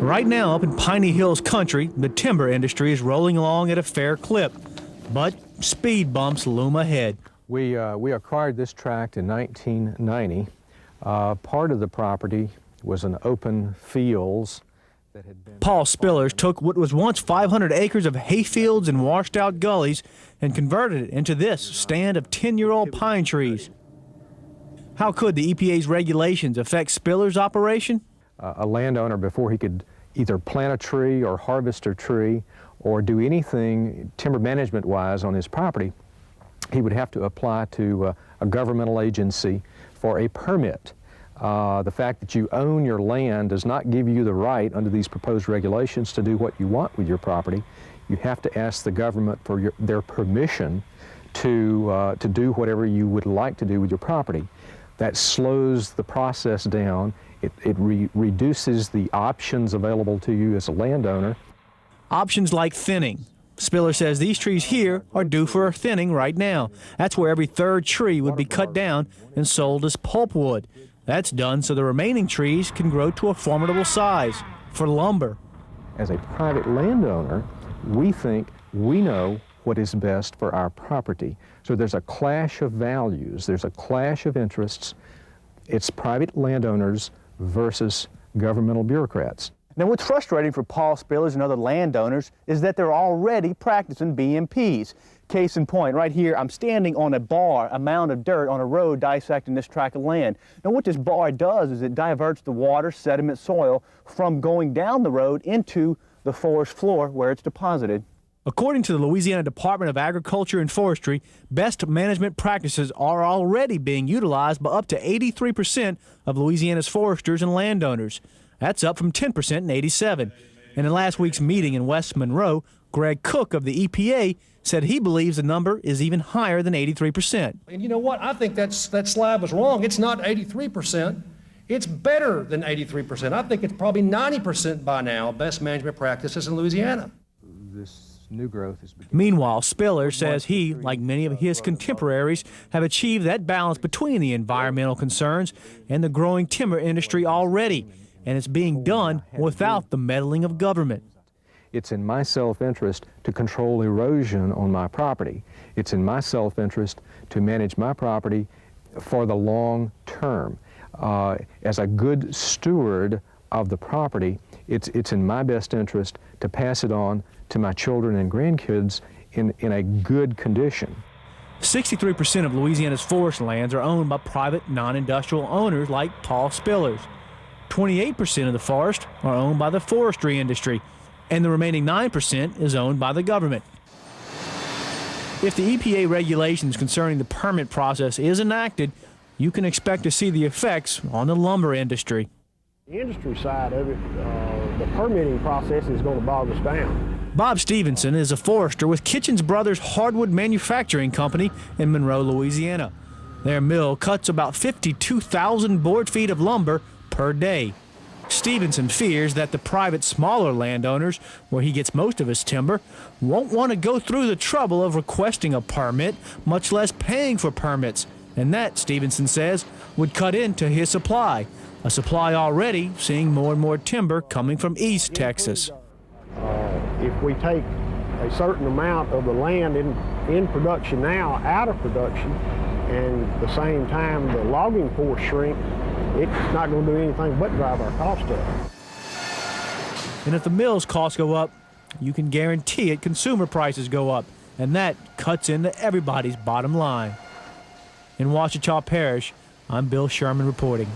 Right now, up in Piney Hills country, the timber industry is rolling along at a fair clip, but speed bumps loom ahead. We acquired this tract in 1990. Part of the property was an open fields that had been... Paul Spillers took what was once 500 acres of hayfields and washed out gullies and converted it into this stand of 10-year-old pine trees. How could the EPA's regulations affect Spillers' operation? A landowner, before he could either plant a tree or harvest a tree or do anything timber management-wise on his property, he would have to apply to a governmental agency for a permit. The fact that you own your land does not give you the right under these proposed regulations to do what you want with your property. You have to ask the government for their permission to do whatever you would like to do with your property. That slows the process down. It reduces the options available to you as a landowner. Options like thinning. Spiller says these trees here are due for a thinning right now. That's where every third tree would be cut down and sold as pulpwood. That's done so the remaining trees can grow to a formidable size for lumber. As a private landowner, we think we know what is best for our property. So there's a clash of values, there's a clash of interests. It's private landowners versus governmental bureaucrats. Now, what's frustrating for Paul Spillers and other landowners is that they're already practicing BMPs. Case in point, right here, I'm standing on a mound of dirt on a road dissecting this tract of land. Now, what this bar does is it diverts the water, sediment, soil from going down the road into the forest floor where it's deposited. According to the Louisiana Department of Agriculture and Forestry, best management practices are already being utilized by up to 83% of Louisiana's foresters and landowners. That's up from 10% in '87. And in last week's meeting in West Monroe, Greg Cook of the EPA said he believes the number is even higher than 83%. And you know what? I think that slide was wrong. It's not 83%. It's better than 83%. I think it's probably 90% by now, best management practices in Louisiana. This new growth is beginning. Meanwhile, Spiller says he, like many of his contemporaries, have achieved that balance between the environmental concerns and the growing timber industry already, and it's being done without the meddling of government. It's in my self-interest to control erosion on my property. It's in my self-interest to manage my property for the long term. As a good steward of the property, it's in my best interest to pass it on to my children and grandkids in a good condition. 63% of Louisiana's forest lands are owned by private, non-industrial owners like Paul Spillers. 28% of the forest are owned by the forestry industry, and the remaining 9% is owned by the government. If the EPA regulations concerning the permit process is enacted, you can expect to see the effects on the lumber industry. The industry side of it, the permitting process is going to bog us down. Bob Stevenson is a forester with Kitchens Brothers Hardwood Manufacturing Company in Monroe, Louisiana. Their mill cuts about 52,000 board feet of lumber per day. Stevenson fears that the private smaller landowners, where he gets most of his timber, won't want to go through the trouble of requesting a permit, much less paying for permits. And that, Stevenson says, would cut into his supply, a supply already seeing more and more timber coming from East Texas. If we take a certain amount of the land in production now out of production, and at the same time the logging force shrinks, it's not going to do anything but drive our cost up. And if the mill's costs go up, you can guarantee it consumer prices go up, and that cuts into everybody's bottom line. In Ouachita Parish, I'm Bill Sherman reporting.